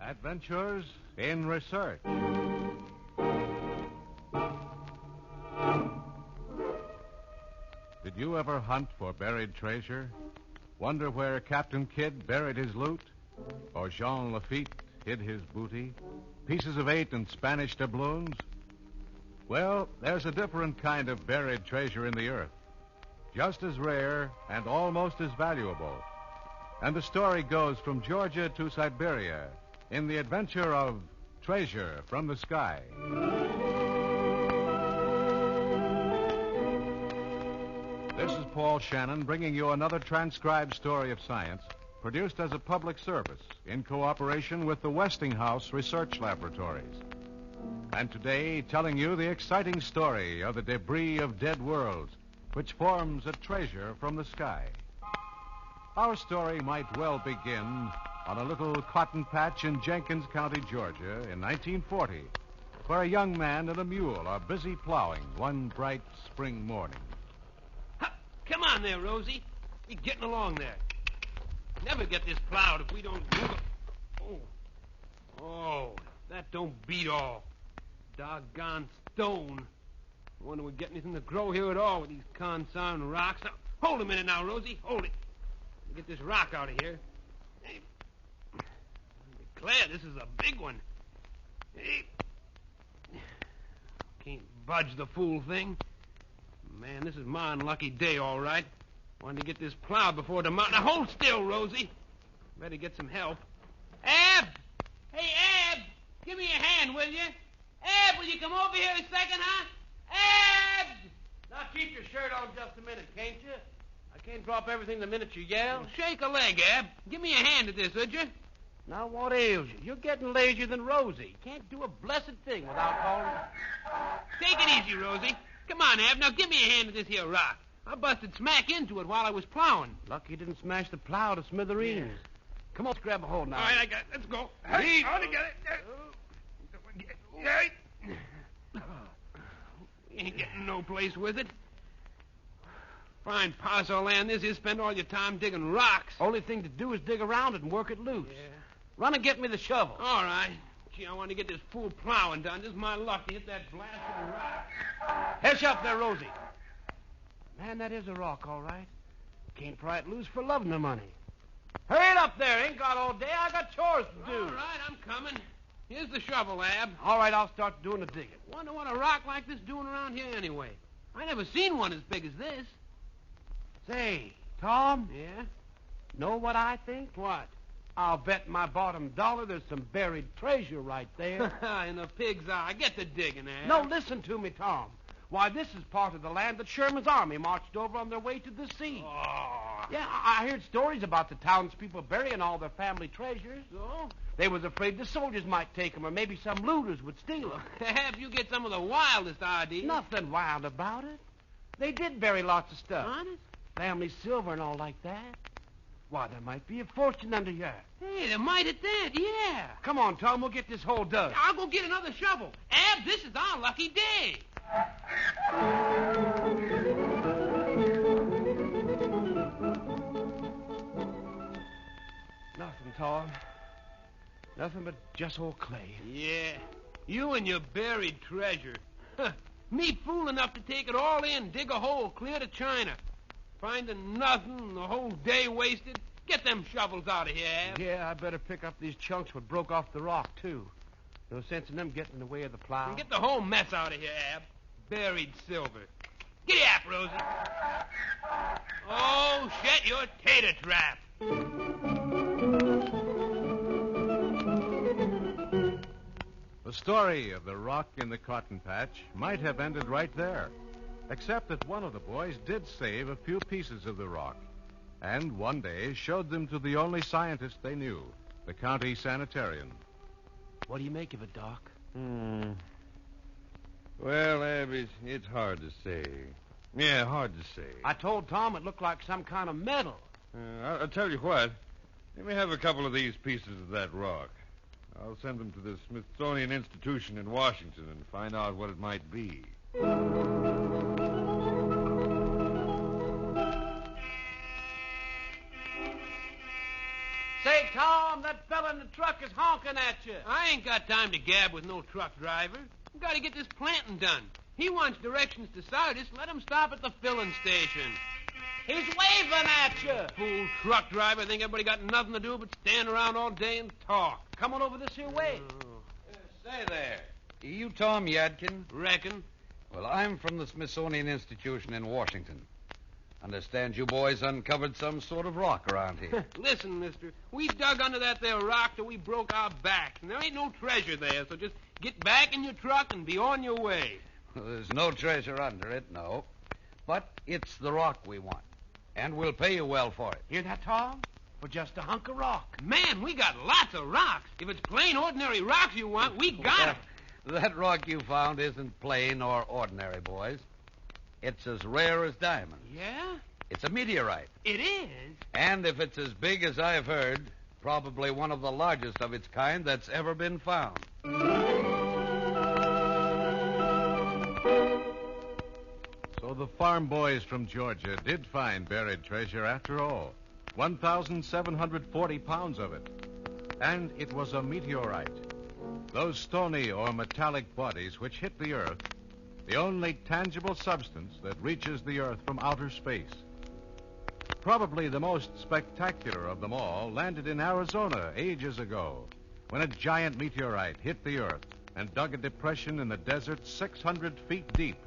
Adventures in Research. Did you ever hunt for buried treasure? Wonder where Captain Kidd buried his loot? Or Jean Lafitte hid his booty? Pieces of 8 and Spanish doubloons? Well, there's a different kind of buried treasure in the earth. Just as rare and almost as valuable. And the story goes from Georgia to Siberia in the adventure of Treasure from the Sky. This is Paul Shannon bringing you another transcribed story of science produced as a public service in cooperation with the Westinghouse Research Laboratories. And today, telling you the exciting story of the debris of dead worlds, which forms a treasure from the sky. Our story might well begin on a little cotton patch in Jenkins County, Georgia, in 1940, where a young man and a mule are busy plowing one bright spring morning. Come on there, Rosie. You're getting along there. Never get this plowed if we don't move it. Oh, that don't beat all. Doggone stone. I wonder we get anything to grow here at all with these consign rocks. Now, hold a minute now, Rosie. Hold it. Let me get this rock out of here. Hey. I declare, this is a big one. Hey. Can't budge the fool thing. Man, this is my unlucky day, all right. Wanted to get this plowed before tomorrow. Now, hold still, Rosie. Better get some help. Ab! Hey, Ab! Give me a hand, will you? Ab, will you come over here a second, huh? Ab! Now, keep your shirt on just a minute, can't you? I can't drop everything the minute you yell. Well, shake a leg, Ab. Give me a hand at this, would you? Now, what ails you? You're getting lazier than Rosie. Can't do a blessed thing without calling. Take it easy, Rosie. Come on, Ab. Now give me a hand at this here rock. I busted smack into it while I was plowing. Lucky you didn't smash the plow to smithereens. Yeah. Come on, let's grab a hold now. All right, I got it. Let's go. Hey, on to get it. We ain't getting no place with it. Fine parcel of land this is. Spend all your time digging rocks. Only thing to do is dig around it and work it loose. Yeah. Run and get me the shovel. All right. Gee, I want to get this fool plowing done. Just my luck to hit that blasted rock. Hesh up there, Rosie. Man, that is a rock, all right. Can't pry it loose for loving the money. Hurry it up there. Ain't got all day. I got chores to do. All right, I'm coming. Here's the shovel, Ab. All right, I'll start doing the digging. Wonder what a rock like this doing around here anyway. I never seen one as big as this. Say, Tom. Yeah? Know what I think? What? I'll bet my bottom dollar there's some buried treasure right there. In the pig's eye. Get to digging, Ab. No, listen to me, Tom. Why, this is part of the land that Sherman's army marched over on their way to the sea. Oh. Yeah, I heard stories about the townspeople burying all their family treasures. So? They was afraid the soldiers might take them, or maybe some looters would steal them. Ab, you get some of the wildest ideas. Nothing wild about it. They did bury lots of stuff. Honest? Family silver and all like that. Why, there might be a fortune under here. Hey, there might at that, yeah. Come on, Tom, we'll get this hole dug. I'll go get another shovel. Ab, this is our lucky day. Nothing, Tom. Nothing but just old clay. Yeah, you and your buried treasure. Me fool enough to take it all in, dig a hole clear to China. Finding nothing, the whole day wasted. Get them shovels out of here, Ab. Yeah, I better pick up these chunks what broke off the rock, too. No sense in them getting in the way of the plow. And get the whole mess out of here, Ab. Buried silver. Giddy up, Rosie. Oh, shit, you're tater trap. The story of the rock in the cotton patch might have ended right there, except that one of the boys did save a few pieces of the rock, and one day showed them to the only scientist they knew, the county sanitarian. What do you make of it, Doc? Well, Ab, it's hard to say. Yeah, hard to say. I told Tom it looked like some kind of metal. I'll tell you what. Let me have a couple of these pieces of that rock. I'll send them to the Smithsonian Institution in Washington and find out what it might be. Tom, that fella in the truck is honking at you. I ain't got time to gab with no truck driver. We got to get this planting done. He wants directions to Sardis. Let him stop at the filling station. He's waving at you. Fool truck driver. Think everybody got nothing to do but stand around all day and talk. Come on over this here way. Say there. You Tom Yadkin? Reckon. Well, I'm from the Smithsonian Institution in Washington. Understand you boys uncovered some sort of rock around here. Listen, mister, we dug under that there rock till we broke our backs, and there ain't no treasure there, so just get back in your truck and be on your way. Well, there's no treasure under it, no. But it's the rock we want, and we'll pay you well for it. Hear that, Tom? For just a hunk of rock. Man, we got lots of rocks. If it's plain, ordinary rocks you want, we got it. That rock you found isn't plain or ordinary, boys. It's as rare as diamonds. Yeah? It's a meteorite. It is? And if it's as big as I've heard, probably one of the largest of its kind that's ever been found. So the farm boys from Georgia did find buried treasure after all. 1,740 pounds of it. And it was a meteorite. Those stony or metallic bodies which hit the Earth, the only tangible substance that reaches the Earth from outer space. Probably the most spectacular of them all landed in Arizona ages ago, when a giant meteorite hit the Earth and dug a depression in the desert 600 feet deep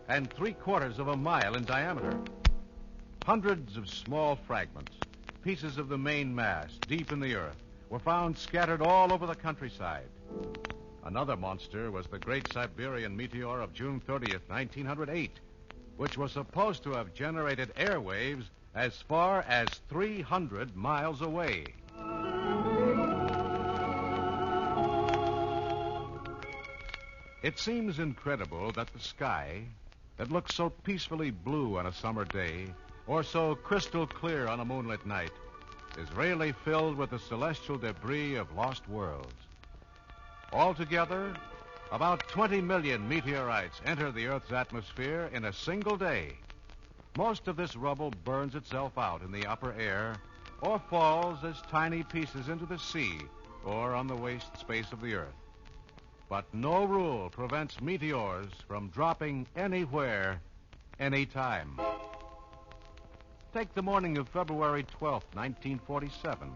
and 3/4 of a mile in diameter. Hundreds of small fragments, pieces of the main mass deep in the Earth, were found scattered all over the countryside. Another monster was the great Siberian meteor of June 30th, 1908, which was supposed to have generated airwaves as far as 300 miles away. It seems incredible that the sky, that looks so peacefully blue on a summer day, or so crystal clear on a moonlit night, is really filled with the celestial debris of lost worlds. Altogether, about 20 million meteorites enter the Earth's atmosphere in a single day. Most of this rubble burns itself out in the upper air or falls as tiny pieces into the sea or on the waste space of the Earth. But no rule prevents meteors from dropping anywhere, anytime. Take the morning of February 12th, 1947,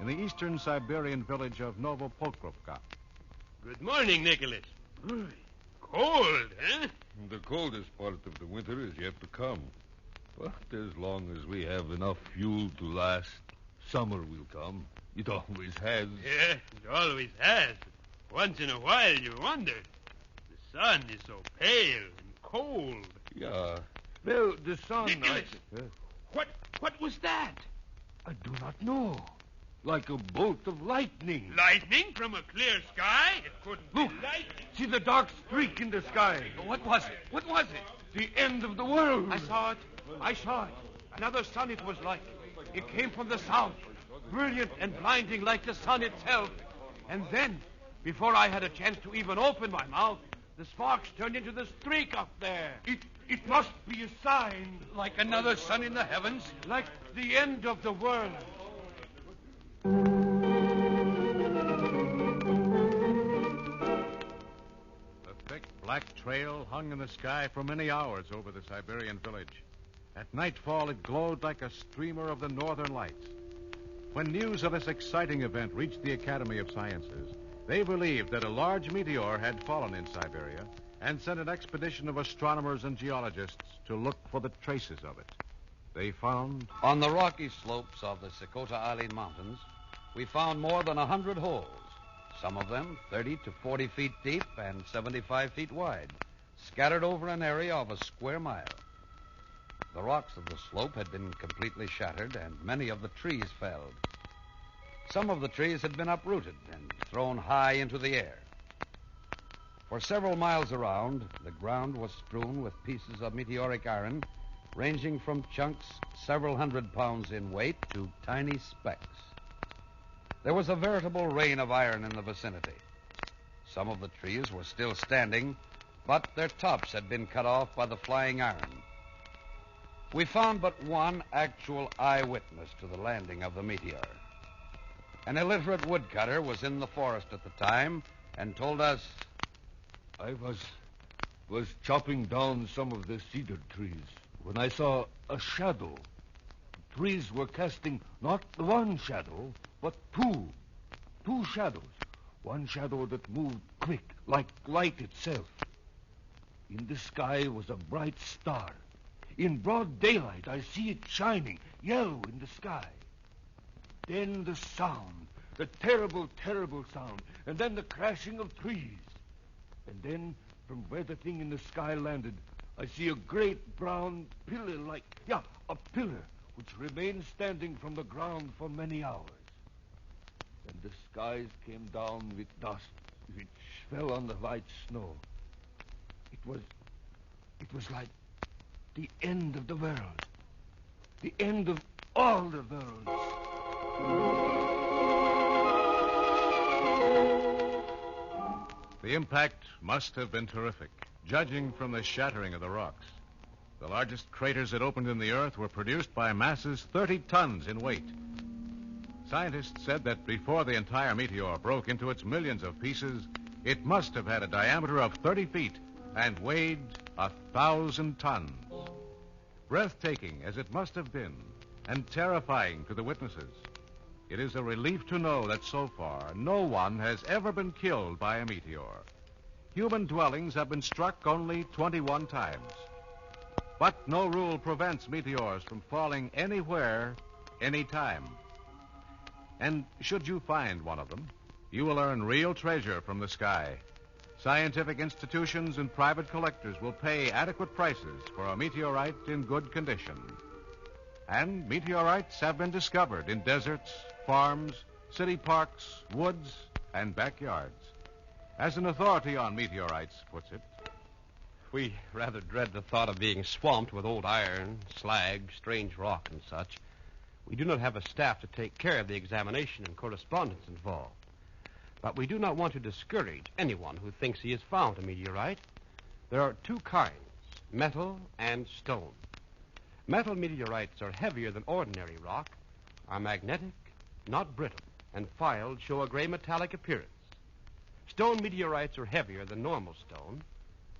in the eastern Siberian village of Novopokrovka. Good morning, Nicholas. Cold, huh? The coldest part of the winter is yet to come. But as long as we have enough fuel to last, summer will come. It always has. Yeah, it always has. Once in a while you wonder. The sun is so pale and cold. Yeah. Well, the sun... Nicholas! What was that? I do not know. Like a bolt of lightning. Lightning from a clear sky? It couldn't Look, be lightning. see the dark streak in the sky. What was it? What was it? The end of the world. I saw it. Another sun it was like. It came from the south, brilliant and blinding like the sun itself. And then, before I had a chance to even open my mouth, the sparks turned into the streak up there. It must be a sign. Like another sun in the heavens? Like the end of the world. The thick black trail hung in the sky for many hours over the Siberian village. At nightfall, it glowed like a streamer of the northern lights. When news of this exciting event reached the Academy of Sciences, they believed that a large meteor had fallen in Siberia and sent an expedition of astronomers and geologists to look for the traces of it. They found... On the rocky slopes of the Sikota-Ali Mountains, we found more than 100 holes, some of them 30 to 40 feet deep and 75 feet wide, scattered over an area of a square mile. The rocks of the slope had been completely shattered, and many of the trees felled. Some of the trees had been uprooted and thrown high into the air. For several miles around, the ground was strewn with pieces of meteoric iron, ranging from chunks several hundred pounds in weight to tiny specks. There was a veritable rain of iron in the vicinity. Some of the trees were still standing, but their tops had been cut off by the flying iron. We found but one actual eyewitness to the landing of the meteor. An illiterate woodcutter was in the forest at the time and told us... I was chopping down some of the cedar trees when I saw a shadow. The trees were casting not one shadow, but two. Two shadows. One shadow that moved quick, like light itself. In the sky was a bright star. In broad daylight, I see it shining, yellow in the sky. Then the sound, the terrible, terrible sound, and then the crashing of trees. And then, from where the thing in the sky landed, I see a great brown pillar a pillar which remained standing from the ground for many hours. And the skies came down with dust, which fell on the white snow. It was like the end of the world. The end of all the worlds. The impact must have been terrific, judging from the shattering of the rocks. The largest craters that opened in the earth were produced by masses 30 tons in weight. Scientists said that before the entire meteor broke into its millions of pieces, it must have had a diameter of 30 feet and weighed 1,000 tons. Breathtaking as it must have been, and terrifying to the witnesses, it is a relief to know that so far no one has ever been killed by a meteor. Human dwellings have been struck only 21 times. But no rule prevents meteors from falling anywhere, anytime. And should you find one of them, you will earn real treasure from the sky. Scientific institutions and private collectors will pay adequate prices for a meteorite in good condition. And meteorites have been discovered in deserts, farms, city parks, woods, and backyards. As an authority on meteorites puts it, We rather dread the thought of being swamped with old iron, slag, strange rock, and such. We do not have a staff to take care of the examination and correspondence involved. But we do not want to discourage anyone who thinks he has found a meteorite. There are two kinds, metal and stone. Metal meteorites are heavier than ordinary rock, are magnetic, not brittle, and filed show a gray metallic appearance. Stone meteorites are heavier than normal stone,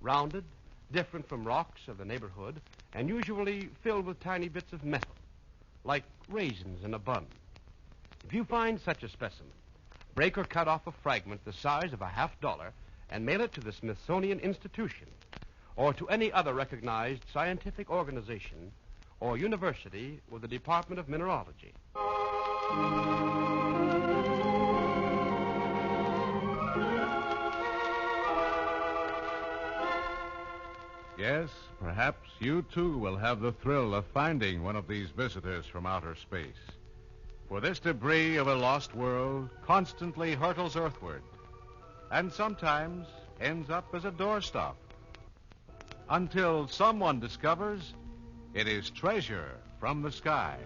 rounded, different from rocks of the neighborhood, and usually filled with tiny bits of metal, like raisins in a bun. If you find such a specimen, break or cut off a fragment the size of $50 and mail it to the Smithsonian Institution or to any other recognized scientific organization or university with the Department of Mineralogy. yes, perhaps you too will have the thrill of finding one of these visitors from outer space. For this debris of a lost world constantly hurtles earthward and sometimes ends up as a doorstop until someone discovers it is treasure from the sky.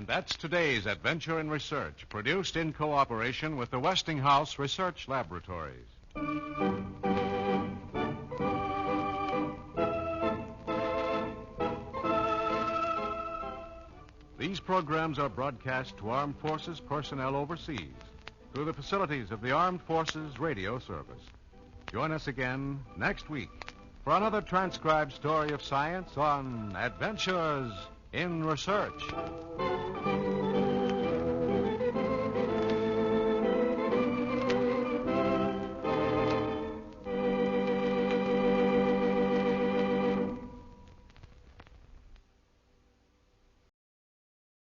And that's today's Adventure in Research, produced in cooperation with the Westinghouse Research Laboratories. These programs are broadcast to armed forces personnel overseas through the facilities of the Armed Forces Radio Service. Join us again next week for another transcribed story of science on Adventures in Research.